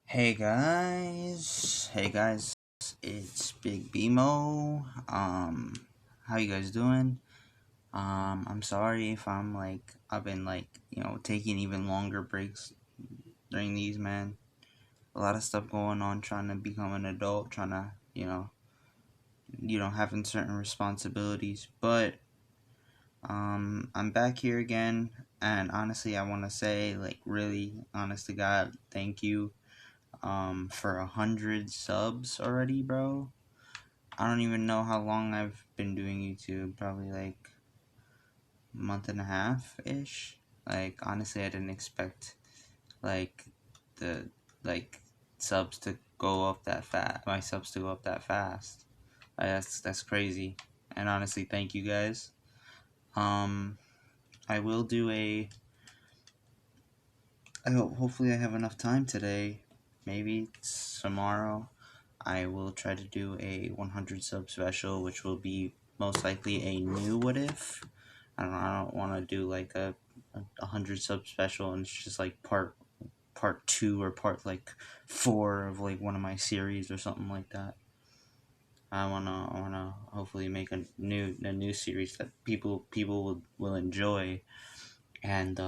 Hey guys, it's Big BMO. How you guys doing? I'm sorry if I've been taking even longer breaks during these, man. A lot of stuff going on, trying to become an adult, trying to having certain responsibilities. But I'm back here again, and honestly, I want to say, really, honest to God, thank you for 100 subs already, bro. I don't even know how long I've been doing YouTube. Probably like a month and a half ish. Like honestly, I didn't expect like the like subs to go up that fast. My subs to go up that fast. That's crazy. And honestly, thank you guys. Um, I will do a. Hopefully I have enough time today. Maybe tomorrow. I will try to do a 100 sub special, which will be most likely a new what if. I don't want to do like a 100 sub special and it's just like part two or part like four of like one of my series or something like that. I wanna hopefully make a new series that people will enjoy. And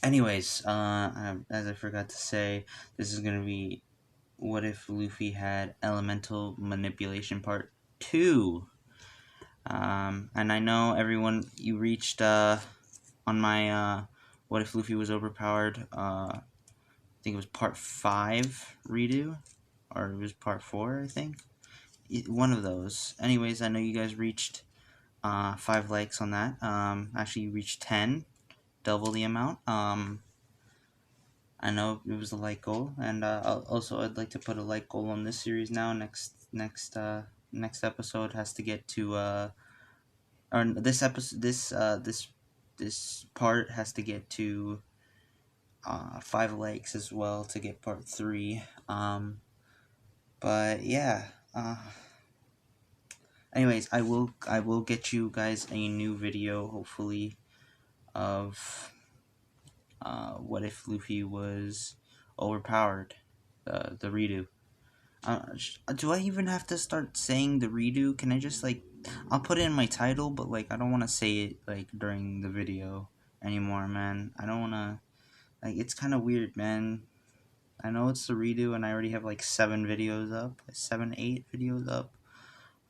anyways, as I forgot to say, this is gonna be what if Luffy had elemental manipulation part 2. And I know everyone, you reached on my what if Luffy was overpowered, I think it was part 5 redo, or it was part 4, I think. One of those. Anyways, I know you guys reached 5 likes on that. Actually, you reached 10, double the amount. I know it was a like goal, and also I'd like to put a like goal on this series now. Next episode has to get to or this episode this part has to get to 5 likes as well to get part 3. But yeah. Anyways, I will get you guys a new video hopefully of what if Luffy was overpowered, the redo. Do I even have to start saying the redo? Can I just I'll put it in my title, but I don't want to say it during the video anymore, man. I don't want to it's kind of weird, man. I know it's the redo, and I already have 7 videos up, 7, 8 videos up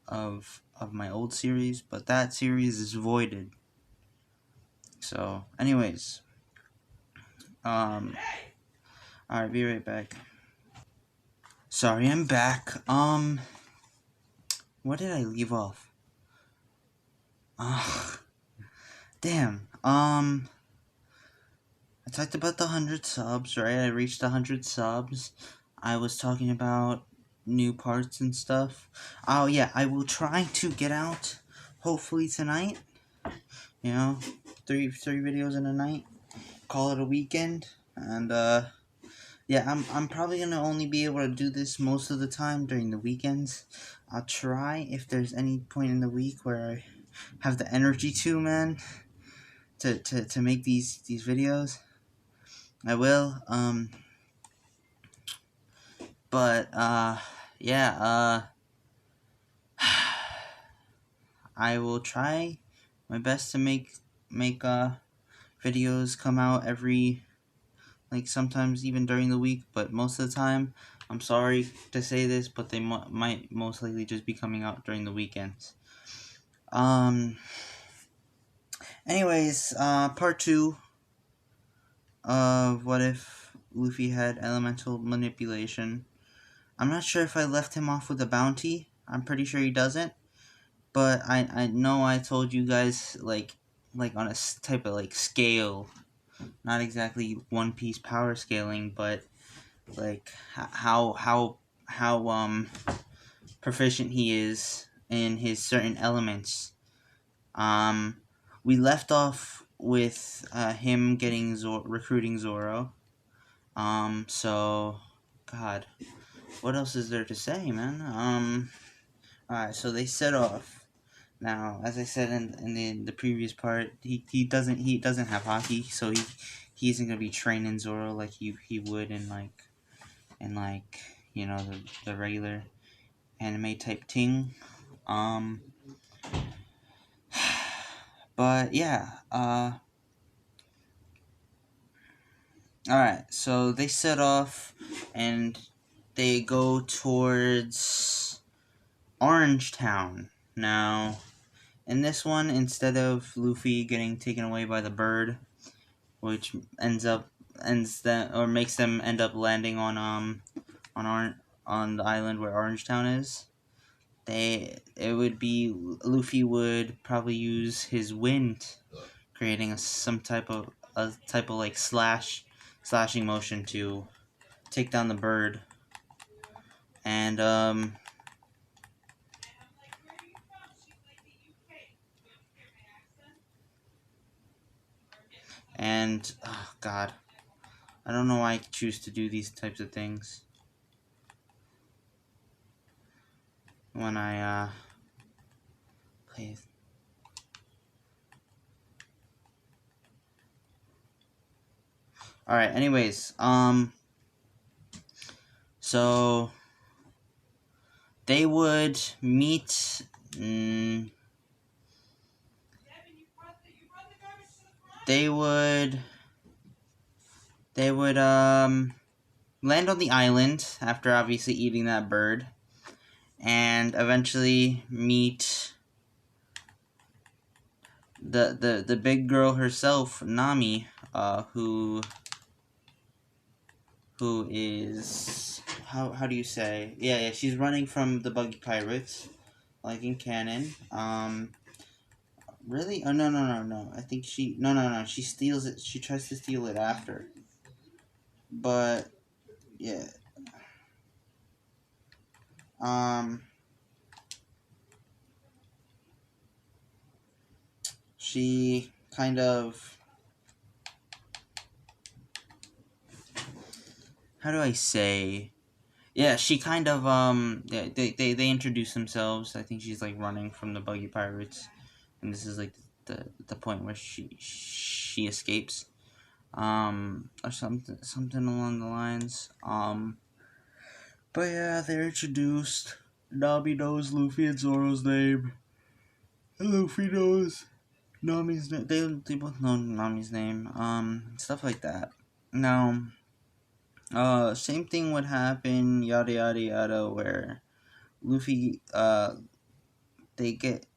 of my old series, but that series is voided. So, anyways, all right, be right back. Sorry, I'm back. What did I leave off? Ugh. Damn. I talked about the 100 subs, right? I reached 100 subs. I was talking about new parts and stuff. Oh, yeah, I will try to get out, hopefully tonight. You know, three videos in a night. Call it a weekend. And, yeah, I'm probably gonna only be able to do this most of the time during the weekends. I'll try if there's any point in the week where I have the energy to, man, to make these videos. I will. But yeah. I will try my best to make videos come out every sometimes even during the week, but most of the time, I'm sorry to say this, but they might most likely just be coming out during the weekends. Anyways, part 2 of what if Luffy had elemental manipulation. I'm not sure if I left him off with a bounty. I'm pretty sure he doesn't. But I know I told you guys on a type of scale, not exactly One Piece power scaling, but how proficient he is in his certain elements. We left off with him getting recruiting Zoro. So, God, what else is there to say, man? Alright, so they set off. Now, as I said in the previous part, he doesn't have hockey, so he isn't gonna be training Zoro like he would in and like the regular anime type thing. Um, but yeah, all right. So they set off, and they go towards Orange Town. Now, in this one, instead of Luffy getting taken away by the bird, which makes them end up landing on on the island where Orange Town is. Luffy would probably use his wind, creating some type of like slashing motion to take down the bird, and oh god, I don't know why I choose to do these types of things when I play. All right. Anyways, so they would meet. They would. They would land on the island after obviously eating that bird, and eventually meet the big girl herself, Nami, who is how do you say? Yeah, she's running from the Buggy Pirates, like in canon. Really? Oh no. I think she no. She steals it. She tries to steal it after. But yeah. Um. She kind of. How do I say? Yeah, she kind of yeah, they introduce themselves. I think she's like running from the Buggy Pirates, and this is like the point where she escapes. Or something along the lines. But yeah, they're introduced. Nami knows Luffy and Zoro's name. And Luffy knows Nami's name. They both know Nami's name. Stuff like that. Now, same thing would happen. Yada yada yada. Where Luffy, they get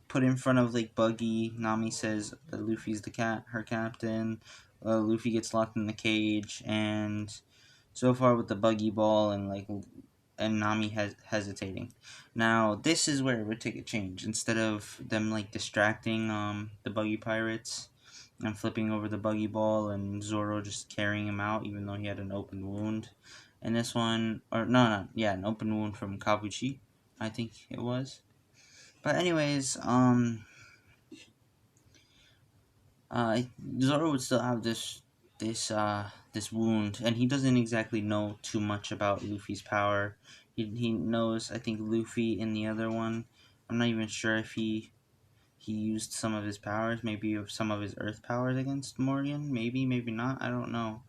put in front of like Buggy. Nami says that Luffy's her captain. Luffy gets locked in the cage, and so far with the Buggy ball and Nami hesitating. Now this is where it would take a change. Instead of them like distracting the Buggy Pirates and flipping over the Buggy ball and Zoro just carrying him out even though he had an open wound. And this one, or no, yeah, an open wound from Kabuchi, I think it was. But anyways, Zoro would still have this wound, and he doesn't exactly know too much about Luffy's power. He knows, I think, Luffy in the other one. I'm not even sure if he used some of his powers, maybe some of his Earth powers against Morgan. Maybe not. I don't know.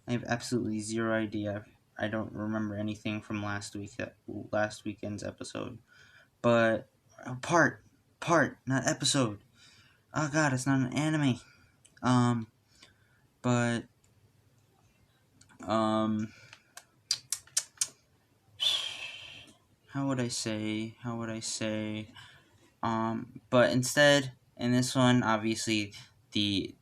I have absolutely zero idea. I don't remember anything from last weekend's episode. But part, not episode. Oh god, it's not an anime. Um, but um, how would I say? But instead, in this one, obviously, the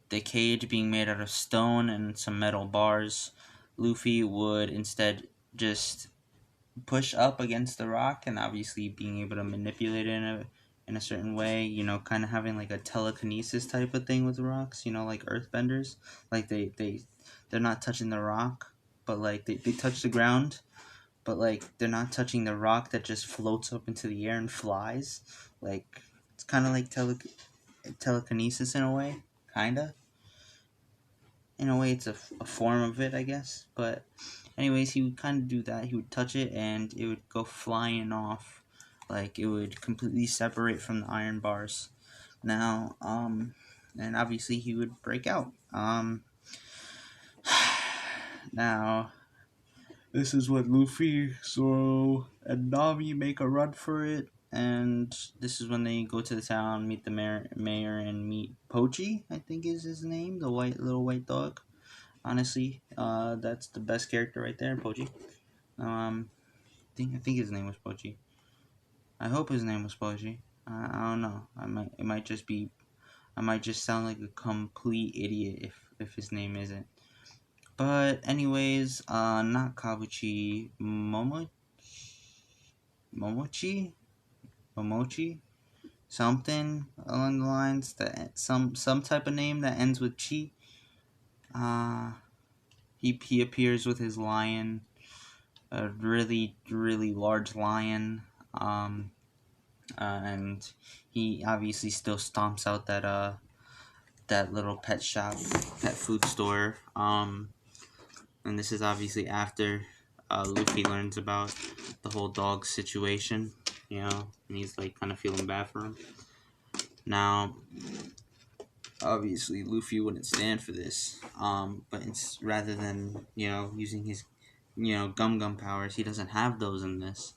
cage being made out of stone and some metal bars, Luffy would instead just push up against the rock, and obviously being able to manipulate it in a certain way, kind of having like a telekinesis type of thing with rocks, like earthbenders. Like they're not touching the rock, but like they touch the ground, but like they're not touching the rock that just floats up into the air and flies. Like it's kind of like telekinesis in a way, kind of. In a way, it's a form of it, I guess. But anyways, he would kind of do that. He would touch it, and it would go flying off. Like it would completely separate from the iron bars. Now, and obviously he would break out. Now, this is when Luffy, Zoro, and Nami make a run for it. And this is when they go to the town, meet the mayor and meet Pochi, I think is his name, the little white dog. Honestly, that's the best character right there, Pochi. I think his name was Pochi. I hope his name was Pochi. I don't know. It might just be. I might just sound like a complete idiot if his name isn't. But anyways, not Kabuchi, Momochi, something along the lines that some type of name that ends with chi. Uh, he appears with his lion, a really large lion. And he obviously still stomps out that little pet food store. And this is obviously after Luffy learns about the whole dog situation, and he's like kind of feeling bad for him. Now, obviously, Luffy wouldn't stand for this, but it's rather than using his gum powers, he doesn't have those in this.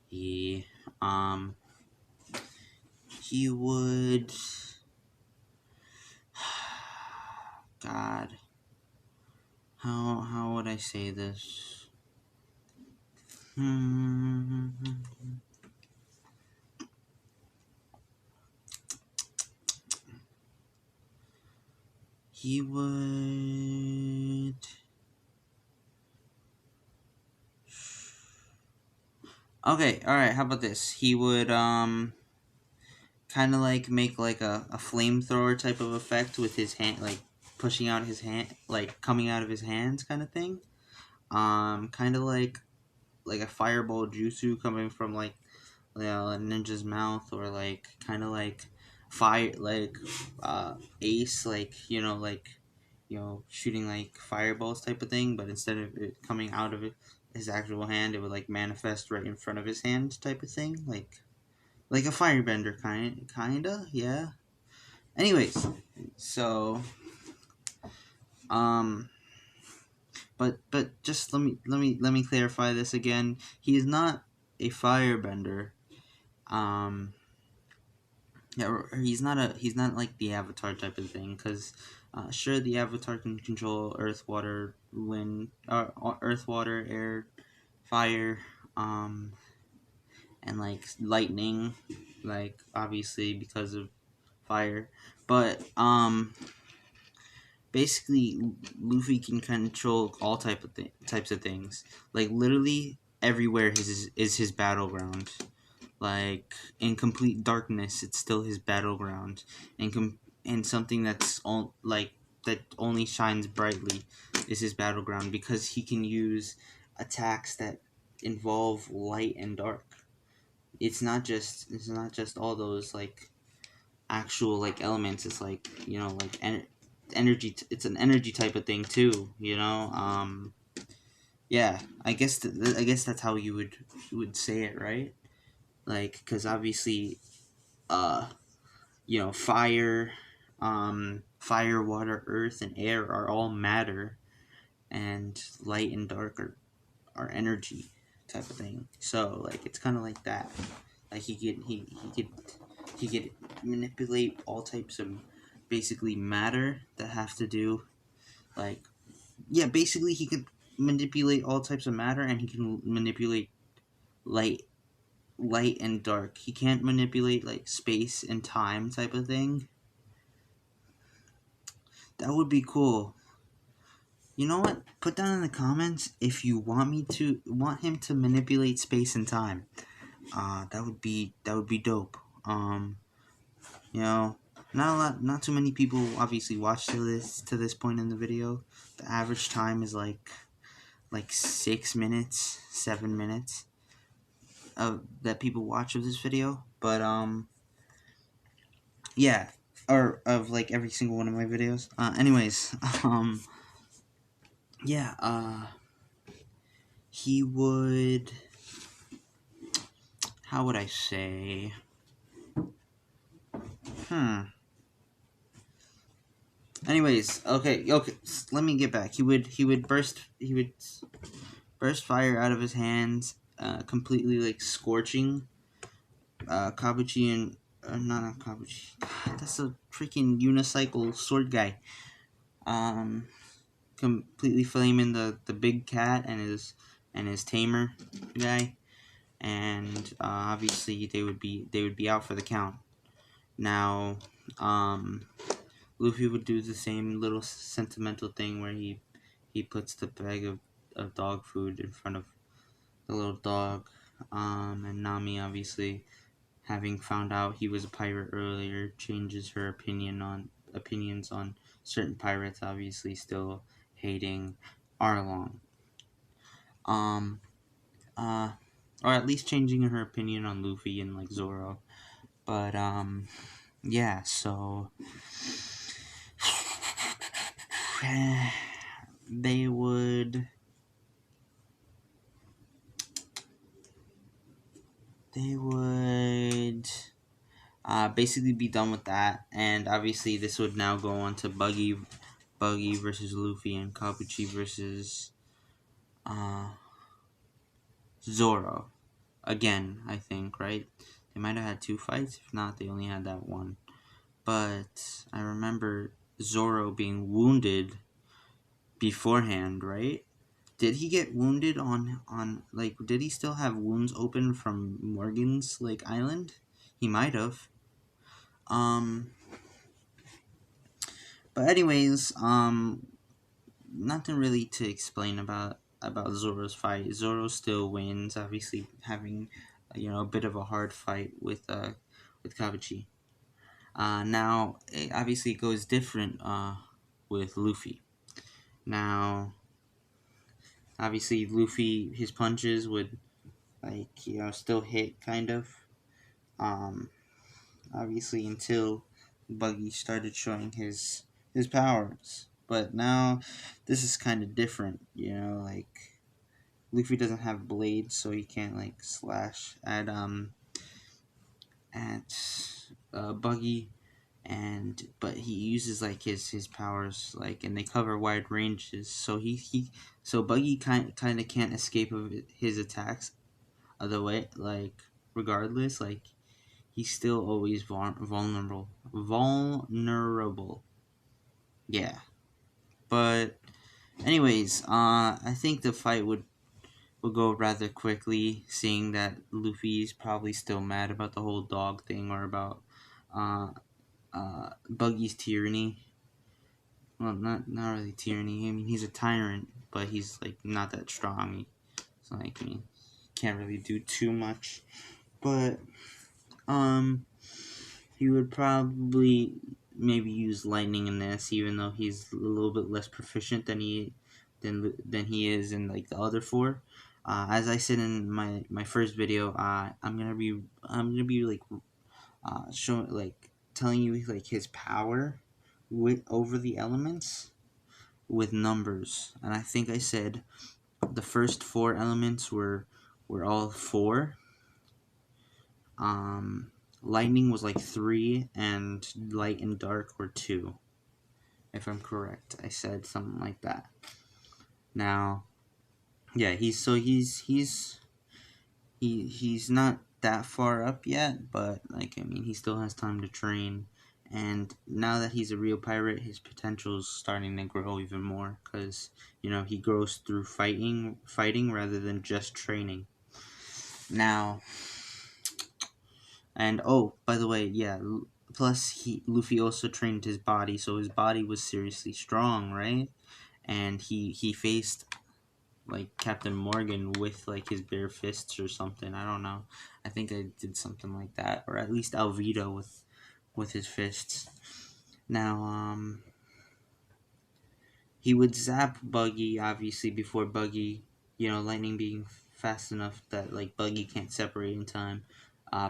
He um he would God, how would I say this? He would. Okay, alright, how about this? He would, kind of like make like a flamethrower type of effect with his hand, like pushing out his hand, like coming out of his hands kind of thing. Kind of like a fireball jutsu coming from like a ninja's mouth, or like kind of like fire, like Ace, like shooting like fireballs type of thing, but instead of it coming out of his actual hand, it would like manifest right in front of his hand type of thing, like a firebender kinda, yeah. Anyways, so um but just let me clarify this again. He is not a firebender. um Yeah, he's not like the Avatar type of thing, because sure, the Avatar can control earth, water, wind, earth, water, air, fire, and like lightning, like obviously because of fire, but basically Luffy can control all types of things. Like literally everywhere is his battleground. Like in complete darkness, it's still his battleground, and something that only shines brightly is his battleground, because he can use attacks that involve light and dark. It's not just all those like actual like elements. It's like energy. It's an energy type of thing too. Yeah, I guess that's how you would say it, right? Like, because obviously, uh fire, fire, water, earth, and air are all matter, and light and dark are energy type of thing. So like it's kind of like that. Like he could manipulate all types of basically matter that have to do, like, yeah, basically he could manipulate all types of matter, and he can manipulate light and dark. He can't manipulate like space and time type of thing. That would be cool. You know what? Put down in the comments if you want him to manipulate space and time. That would be dope. You know, not too many people obviously watch to this point in the video. The average time is like 6 minutes, 7 minutes of that people watch of this video. But yeah, or of like every single one of my videos. Anyways, yeah, he would, how would I say? Hmm. Anyways, okay. Let me get back. He would burst fire out of his hands, completely like scorching Kabuchi and not Kabuchi. God, that's a freaking unicycle sword guy. Um, Completely flaming the big cat and his tamer guy, and obviously they would be out for the count. Now, Luffy would do the same little sentimental thing where he puts the bag of dog food in front of the little dog, and Nami obviously, having found out he was a pirate earlier, changes her opinions on certain pirates, obviously still hating Arlong. Um, uh, or at least changing her opinion on Luffy and like Zoro. But yeah. So they would they would basically be done with that, and obviously this would now go on to Buggy versus Luffy and Kabuchi versus uh, Zoro again. I think, right? They might have had two fights. If not, they only had that one. But I remember Zoro being wounded beforehand, right? Did he get wounded on like? Did he still have wounds open from Morgan's like island? He might have. Um, but anyways, nothing really to explain about Zoro's fight. Zoro still wins, obviously having a bit of a hard fight with Kabuchi. Now it obviously goes different with Luffy. Now obviously Luffy, his punches would like still hit kind of. Um, Obviously until Buggy started showing his powers. But now this is kind of different, like Luffy doesn't have blades, so he can't like slash at Buggy, and but he uses like his powers, like, and they cover wide ranges. So Buggy kind of can't escape of his attacks other way, like regardless, like he's still always vulnerable. Vulnerable. Yeah. But anyways, I think the fight would go rather quickly, seeing that Luffy's probably still mad about the whole dog thing, or about uh Buggy's tyranny. Well, not really tyranny. I mean, he's a tyrant, but he's like not that strong. It's like, I mean, can't really do too much. But um he would probably maybe use lightning in this, even though he's a little bit less proficient than he is in like the other four. As I said in my first video, I'm gonna be like showing, like telling you like his power with over the elements with numbers, and I think I said the first four elements were all four. Um, Lightning was like three, and light and dark were two. If I'm correct, I said something like that. Now, yeah, he's not that far up yet, but like, I mean, he still has time to train. And now that he's a real pirate, his potential's starting to grow even more, because he grows through fighting rather than just training. Now, and oh, by the way, yeah. Plus, Luffy also trained his body, so his body was seriously strong, right? And he faced like Captain Morgan with like his bare fists or something. I don't know. I think I did something like that, or at least Alvito with his fists. Now, he would zap Buggy, obviously, before Buggy, lightning being fast enough that like Buggy can't separate in time,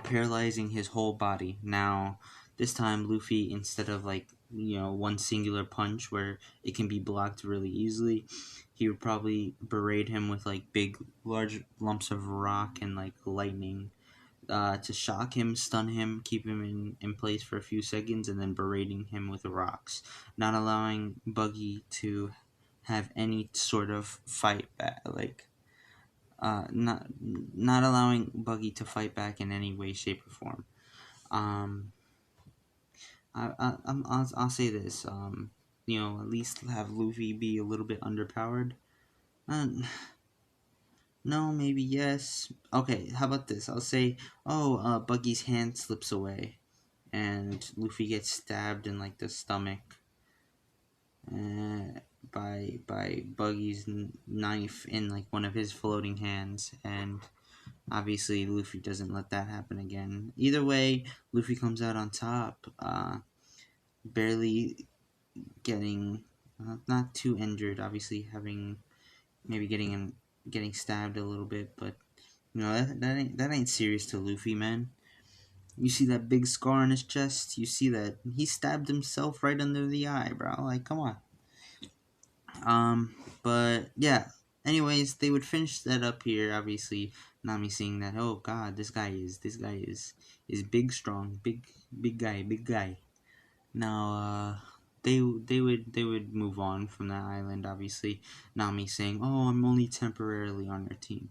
paralyzing his whole body. Now, this time Luffy, instead of like one singular punch where it can be blocked really easily, he would probably berate him with like large lumps of rock and like lightning to shock him, stun him, keep him in place for a few seconds, and then berating him with rocks, not allowing Buggy to have any sort of fight back, like not allowing Buggy to fight back in any way, shape, or form. Um, I'll say this. At least have Luffy be a little bit underpowered. Uh, no, maybe yes. Okay, how about this? I'll say, Buggy's hand slips away, and Luffy gets stabbed in like the stomach, uh, by Buggy's knife in like one of his floating hands, and obviously Luffy doesn't let that happen again. Either way, Luffy comes out on top, barely getting not too injured. Obviously, having maybe getting stabbed a little bit, but that ain't serious to Luffy, man. You see that big scar on his chest? You see that he stabbed himself right under the eye, bro. Like, come on. But yeah. Anyways, they would finish that up here. Obviously, Nami seeing that. Oh God, this guy is big, strong, big guy, big guy. Now, they would move on from that island. Obviously, Nami saying, "Oh, I'm only temporarily on your team."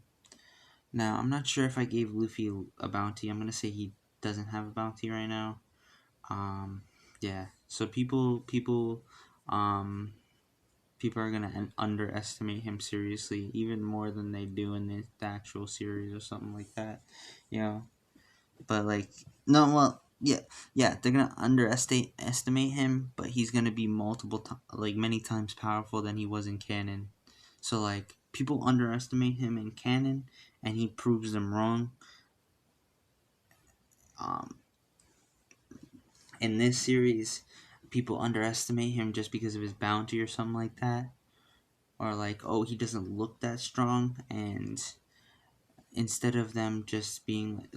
Now, I'm not sure if I gave Luffy a bounty. I'm gonna say he doesn't have a bounty right now. Um, yeah. So um, people are gonna underestimate him seriously, even more than they do in the actual series or something like that. You know, but like, no, well, yeah, they're gonna underestimate him, but he's gonna be like many times powerful than he was in canon. So like, people underestimate him in canon, and he proves them wrong. Um, in this series, people underestimate him just because of his bounty or something like that, or like, oh, he doesn't look that strong, and instead of them just being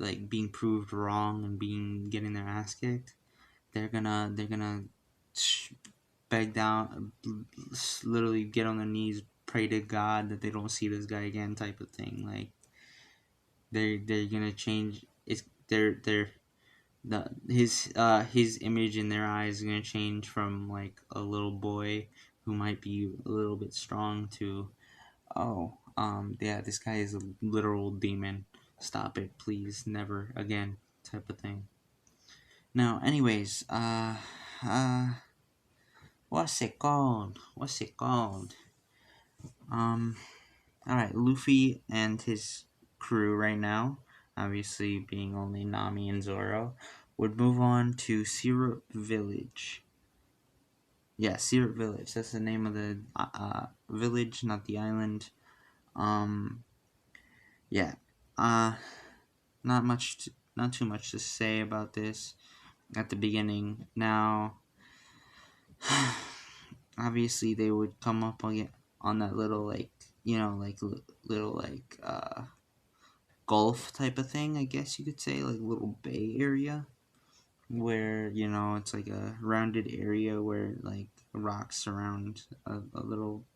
proved wrong and being getting their ass kicked, they're gonna beg down, literally get on their knees, pray to God that they don't see this guy again, type of thing. Like, they're gonna change. It's they're the his image in their eyes is gonna change from like a little boy who might be a little bit strong to, oh, yeah, this guy is a literal demon. Stop it, please, never again, type of thing. Now, anyways, what's it called? What's it called? Um, all right, Luffy and his crew right now, obviously being only Nami and Zoro, would move on to Syrup Village. Yeah, Syrup Village. That's the name of the village, not the island. Um, yeah. Uh, not too much to say about this at the beginning. Now, obviously, they would come up on that little like little like Gulf type of thing, I guess you could say, like little bay area where it's like a rounded area where like rocks surround a little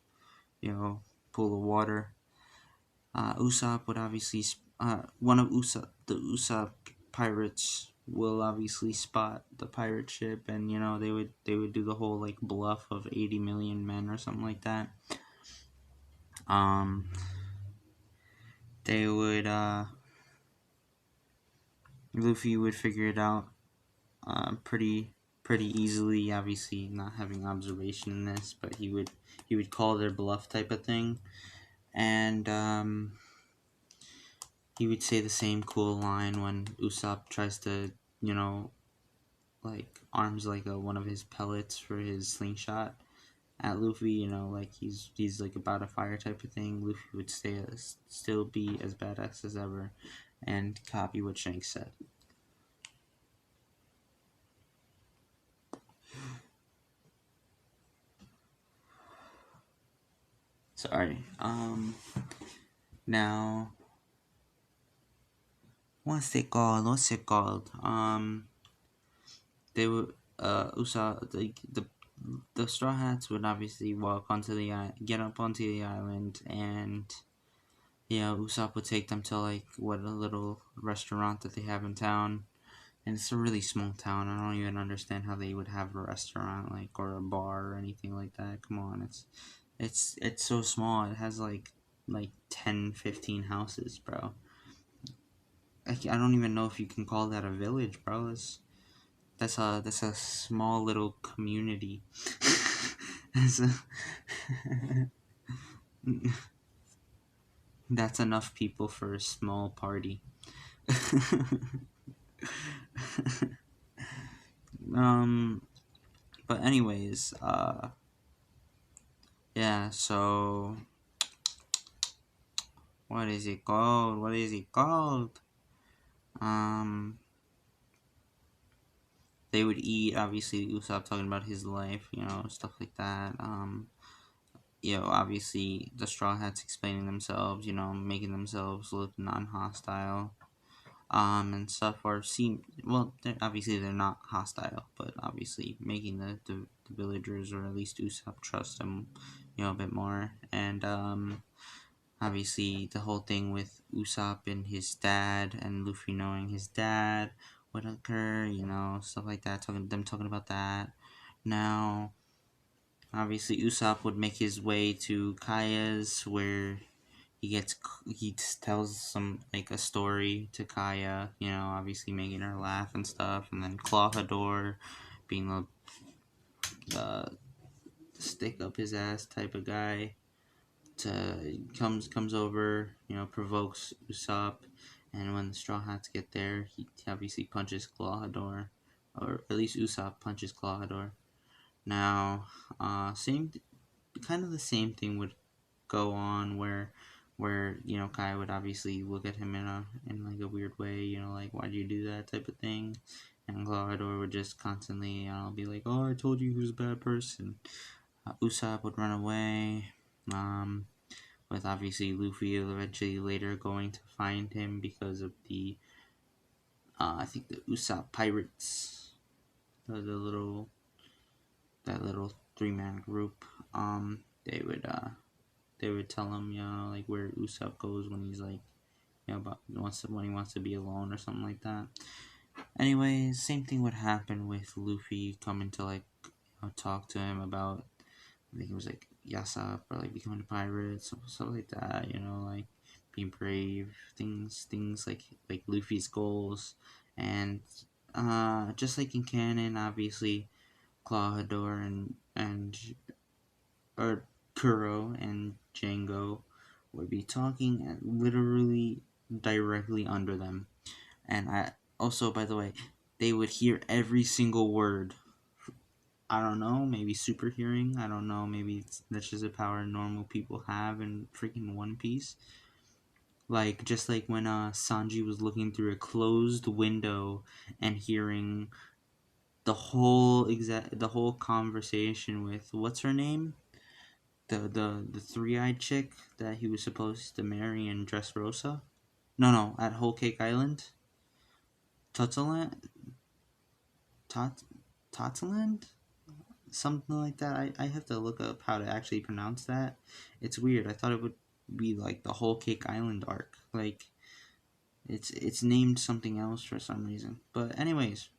pool of water. Usopp would obviously one of the Usopp pirates will obviously spot the pirate ship, and they would do the whole like bluff of 80 million men or something like that. um they would Luffy would figure it out pretty easily, obviously not having observation in this, but he would call their bluff type of thing, and he would say the same cool line when Usopp tries to like arms like one of his pellets for his slingshot at Luffy, like he's like about to fire type of thing. Luffy would still be as badass as ever and copy what Shanks said. Sorry. Now, what's it called? They would Usopp, the Straw Hats would obviously walk onto the get up onto the island, and yeah, Usopp would take them to like what a little restaurant that they have in town, and it's a really small town. I don't even understand how they would have a restaurant like or a bar or anything like that. Come on, it's so small. It has like 10, 15 houses, bro. I don't even know if you can call that a village, bro. That's a small little community. that's, a, that's enough people for a small party. um, but anyways, yeah. So what is it called? What is it called? Um, they would eat. Obviously, Usopp talking about his life, stuff like that. Obviously the Straw Hats explaining themselves, making themselves look non-hostile, and stuff, or seem well. Obviously, they're not hostile, but obviously making the villagers, or at least Usopp, trust them, a bit more, and obviously the whole thing with Usopp and his dad, and Luffy knowing his dad would occur, stuff like that. Talking about that. Now, obviously, Usopp would make his way to Kaya's, where he tells some like a story to Kaya, obviously making her laugh and stuff, and then Clawhador, being the stick up his ass type of guy, comes over, provokes Usopp, and when the Straw Hats get there, he obviously punches Clawhador, or at least Usopp punches Clawhador. Now, same kind of the same thing would go on where Kai would obviously look at him in like a weird way, like why'd you do that type of thing, and Clawhador would just constantly be like, oh, I told you he was a bad person. Usopp would run away, um, with obviously Luffy eventually later going to find him because of the I think the Usopp pirates, the little that little 3-man group. They would tell him, like where Usopp goes when he's like, about when he wants to be alone or something like that. Anyways, same thing would happen with Luffy coming to like, talk to him about, I think it was like Yasop, or like becoming a pirate, stuff like that. Like being brave, things like Luffy's goals, and just like in canon, obviously Clawhador and or Kuro and Django would be talking and literally directly under them. And I also, by the way, they would hear every single word. I don't know, maybe super hearing. I don't know, maybe that's just a power normal people have in freaking One Piece. Like, just like when Sanji was looking through a closed window and hearing the whole conversation with what's her name, the 3-eyed chick that he was supposed to marry in Dressrosa. No, at Whole Cake Island, Tutsaland, Tot, Totsaland, something like that. I have to look up how to actually pronounce that. It's weird. I thought it would be like the Whole Cake Island arc. Like it's named something else for some reason. But anyways,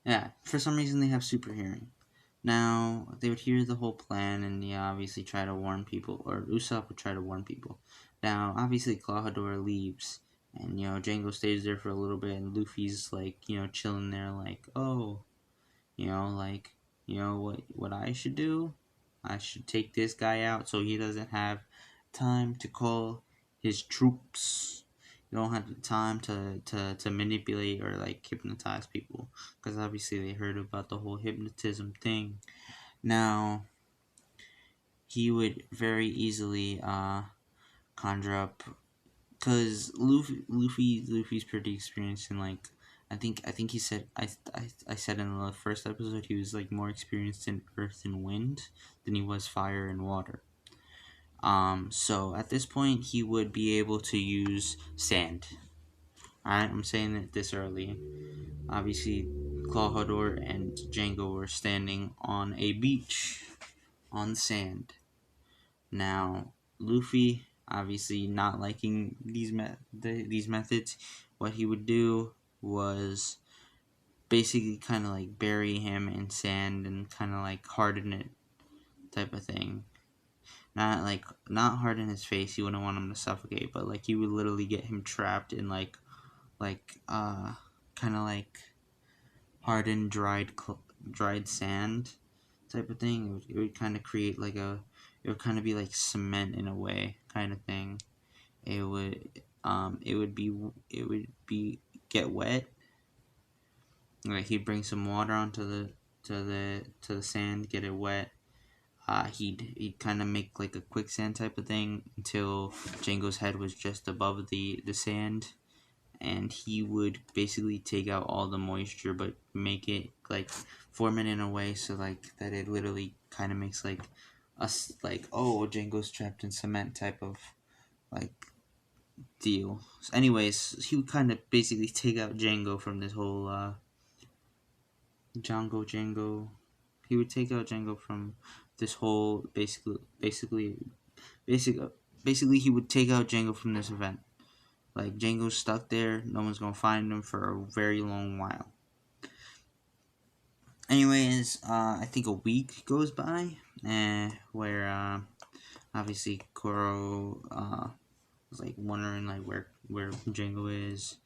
yeah, for some reason they have super hearing. Now, they would hear the whole plan and, obviously try to warn people, or Usopp would try to warn people. Now, obviously, Clawhador leaves, and, Django stays there for a little bit, and Luffy's, like, chilling there, like, oh, like, what I should do? I should take this guy out so he doesn't have time to call his troops. You don't have the time to manipulate or like hypnotize people, because obviously they heard about the whole hypnotism thing. Now, he would very easily conjure up, because Luffy's pretty experienced in like, I think he said, I said in the first episode, he was like more experienced in earth and wind than he was fire and water. So at this point he would be able to use sand. Alright, I'm saying it this early. Obviously, Clawhador and Django were standing on a beach on sand. Now, Luffy, obviously not liking these methods, what he would do was basically kind of like bury him in sand and kind of like harden it type of thing. Not harden his face. He wouldn't want him to suffocate, but like you would literally get him trapped in like kind of like hardened dried sand type of thing. It would kind of create like it would kind of be like cement in a way kind of thing. It would it would be get wet. Like he'd bring some water onto the sand, get it wet. He'd kind of make like a quicksand type of thing until Django's head was just above the sand, and he would basically take out all the moisture, but make it like form it in a way so like that it literally kind of makes like us like, oh, Django's trapped in cement type of like deal. So anyways, he would kind of basically take out Django from this whole Django. He would take out Django from this whole basic basically he would take out Django from this event. Like Django's stuck there, no one's gonna find him for a very long while. Anyways, I think a week goes by, where obviously Kuro was like wondering like where Django is.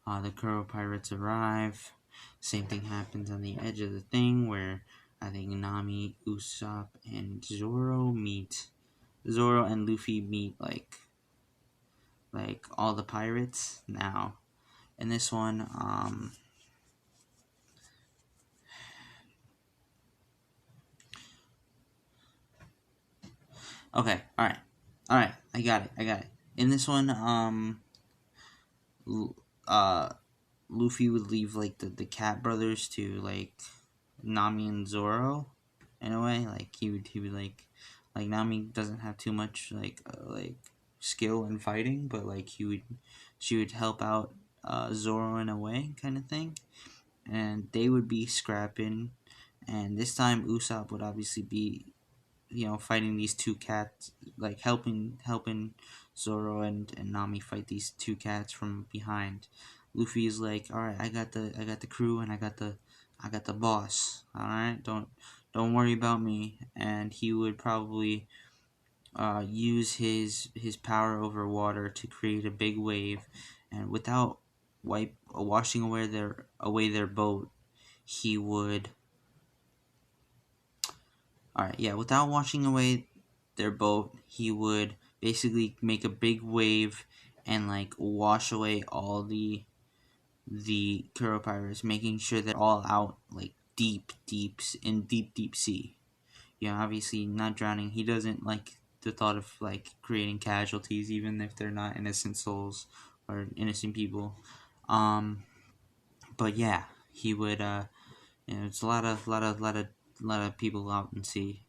The Kuro pirates arrive. Same thing happens on the edge of the thing where I think Nami, Usopp, and Zoro meet. Zoro and Luffy meet like all the pirates now. In this one, okay, all right, I got it. In this one, uh, Luffy would leave like the Cat Brothers to like Nami and Zoro, in a way. Like he would like Nami doesn't have too much like skill in fighting, but like she would help out Zoro in a way, kind of thing, and they would be scrapping, and this time Usopp would obviously be fighting these two cats, like helping Zoro and Nami fight these two cats from behind. Luffy is like, all right, I got the crew, and I got the boss. All right, don't worry about me. And he would probably use his power over water to create a big wave, and without washing away their boat, he would. Alright, yeah, without washing away their boat, he would basically make a big wave and like wash away all the Kuro pirates, making sure they're all out like deep sea. Obviously not drowning. He doesn't like the thought of like creating casualties, even if they're not innocent souls or innocent people. Um, but yeah, he would. It's a lot of people out in sea,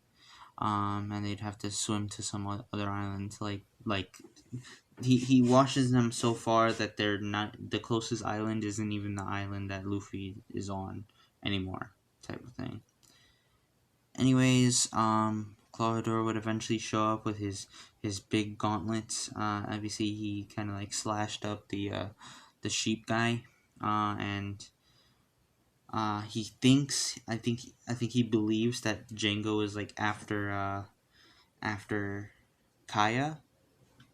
and they'd have to swim to some other islands. Like he washes them so far that they're not the closest island isn't even the island that Luffy is on anymore, type of thing. Anyways, Clawdor would eventually show up with his big gauntlets. Obviously, he kind of like slashed up the sheep guy, and he thinks I think he believes that Django is like after Kaya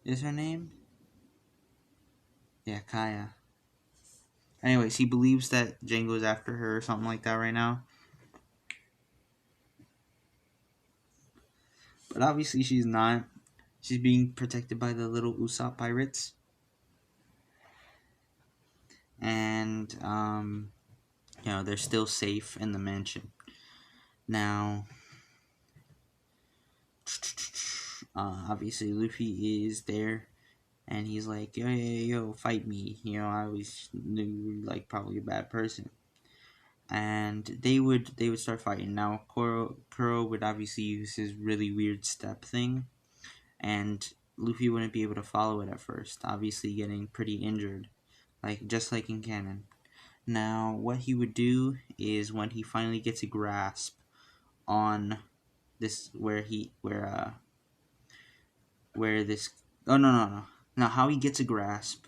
is her name. Yeah, Kaya. Anyways, he believes that Django is after her or something like that right now. But obviously she's not. She's being protected by the little Usopp pirates. And they're still safe in the mansion. Now obviously Luffy is there, and he's like, yo, fight me. I always knew you were like probably a bad person. And they would start fighting. Now Kuro would obviously use his really weird step thing, and Luffy wouldn't be able to follow it at first, obviously getting pretty injured, like just like in canon. Now what he would do is when he finally gets a grasp on this, where where this. Oh, no. Now, how he gets a grasp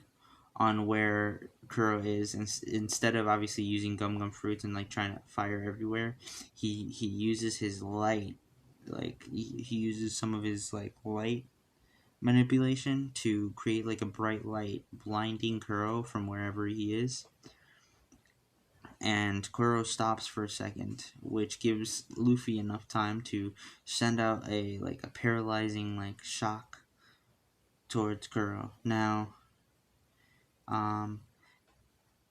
on where Kuro is, and instead of obviously using gum gum fruits and like trying to fire everywhere, he uses his light. Like he uses some of his like light manipulation to create like a bright light blinding Kuro from wherever he is, and Kuro stops for a second, which gives Luffy enough time to send out a paralyzing like shock towards Kuro. Now, um,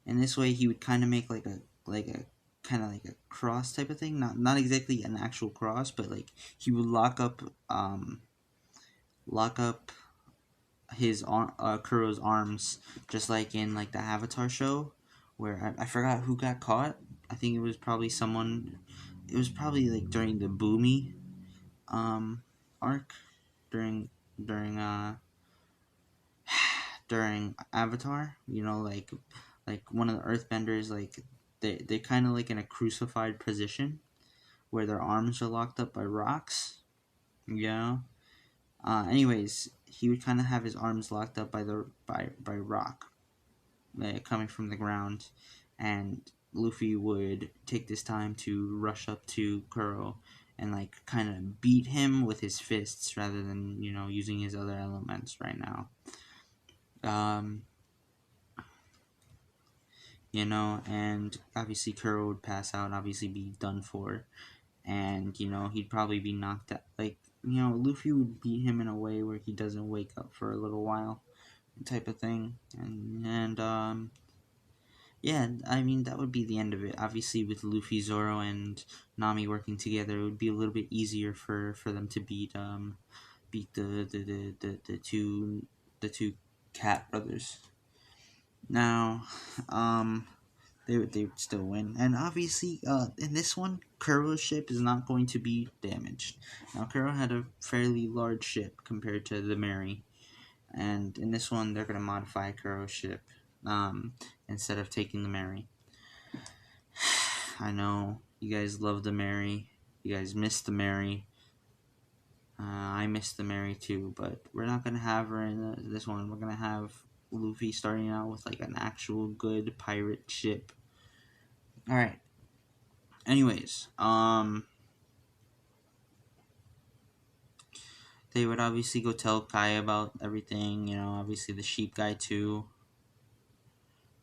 in this way, he would kind of make like a kind of like a cross type of thing, not exactly an actual cross, but like he would lock up his Kuro's arms, just like in like the Avatar show, where I forgot who got caught. I think it was probably someone. It was probably like during the Boomy arc, during during uh during Avatar. Like one of the Earthbenders, like they kind of like in a crucified position where their arms are locked up by rocks. You know. Anyways, he would kind of have his arms locked up by rock, coming from the ground, and Luffy would take this time to rush up to Kuro and like kind of beat him with his fists rather than using his other elements right now. Um, and obviously Kuro would pass out, obviously be done for, and he'd probably be knocked out. Like Luffy would beat him in a way where he doesn't wake up for a little while, type of thing, and yeah, I mean that would be the end of it. Obviously, with Luffy, Zoro, and Nami working together, it would be a little bit easier for them to beat the two cat brothers. Now, they would still win, and obviously, in this one, Kuro's ship is not going to be damaged. Now, Kuro had a fairly large ship compared to the Mary, and in this one, they're going to modify Kuro's ship, instead of taking the Mary. I know you guys love the Mary. You guys miss the Mary. I miss the Mary too, but we're not gonna have her in this one. We're gonna have Luffy starting out with like an actual good pirate ship. All right. Anyways, they would obviously go tell Kai about everything. Obviously the sheep guy too,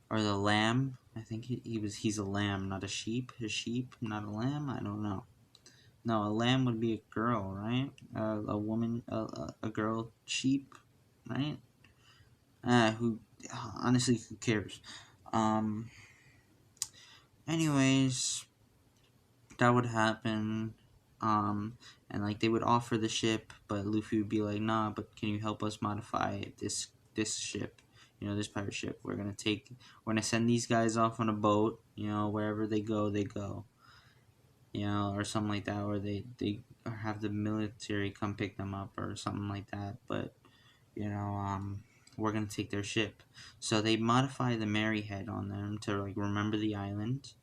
or the lamb. I think he's a lamb, not a sheep. A sheep, not a lamb. I don't know. No, a lamb would be a girl, right? A woman, a girl sheep, right? Who, honestly, who cares? Um, anyways, that would happen. And like they would offer the ship, but Luffy would be like, "Nah, but can you help us modify this ship? This pirate ship. We're gonna send these guys off on a boat. Wherever they go, they go." Or something like that, or they have the military come pick them up or something like that. But we're gonna take their ship, so they modify the Mary head on them to like remember the island,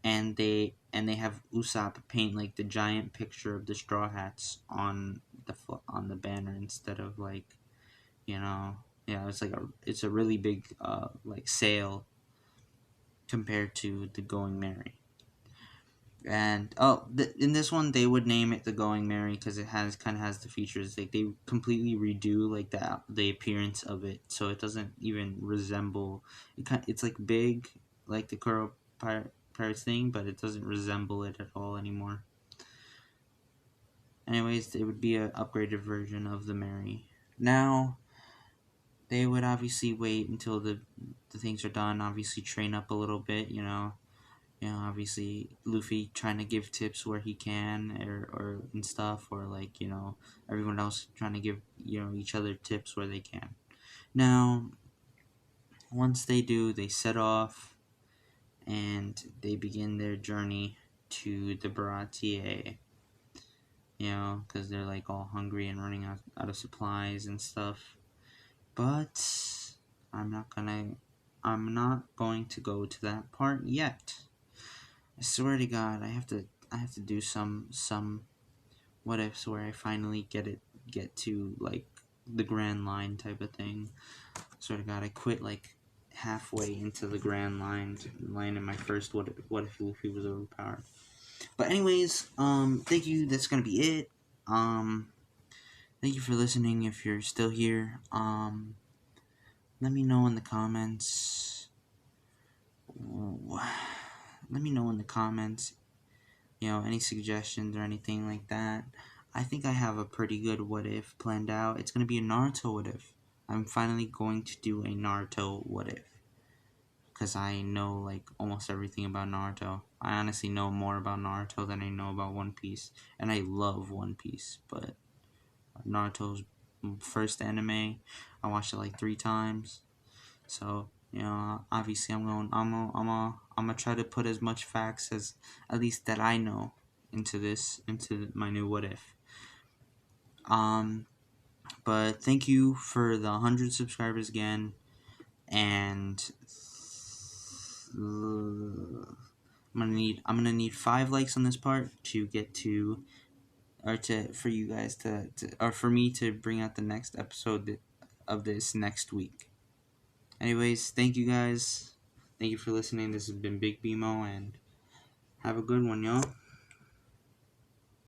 and they have Usopp paint like the giant picture of the Straw Hats on the banner instead of like it's a really big like sail compared to the Going Merry. And in this one they would name it the Going Merry because it has the features, like they completely redo like the appearance of it, so it doesn't even resemble it's like big like the Kuro Pirates thing, but it doesn't resemble it at all anymore. Anyways, it would be an upgraded version of the Merry. Now they would obviously wait until the things are done, obviously train up a little bit, obviously Luffy trying to give tips where he can, or and stuff, or like everyone else trying to give each other tips where they can. Now, once they do, they set off and they begin their journey to the Baratier. Because they're like all hungry and running out of supplies and stuff. But I'm not going to go to that part yet. I swear to God, I have to do some what ifs where I finally get to like the Grand Line type of thing. Swear to God, I quit like halfway into the Grand Line in my first what if Luffy was overpowered. But anyways, thank you. That's gonna be it. Thank you for listening. If you're still here, let me know in the comments. Let me know in the comments. Any suggestions or anything like that. I think I have a pretty good what if planned out. It's gonna be a Naruto what if. I'm finally going to do a Naruto what if. Because I know like almost everything about Naruto. I honestly know more about Naruto than I know about One Piece. And I love One Piece, but Naruto's first anime, I watched it like 3 times. So, obviously I'm gonna try to put as much facts as at least that I know into my new what if. But thank you for the 100 subscribers again, and I'm gonna need 5 likes on this part to get to, or to for you guys or for me to bring out the next episode of this next week. Anyways, thank you guys. Thank you for listening. This has been Big BMO, and have a good one, y'all.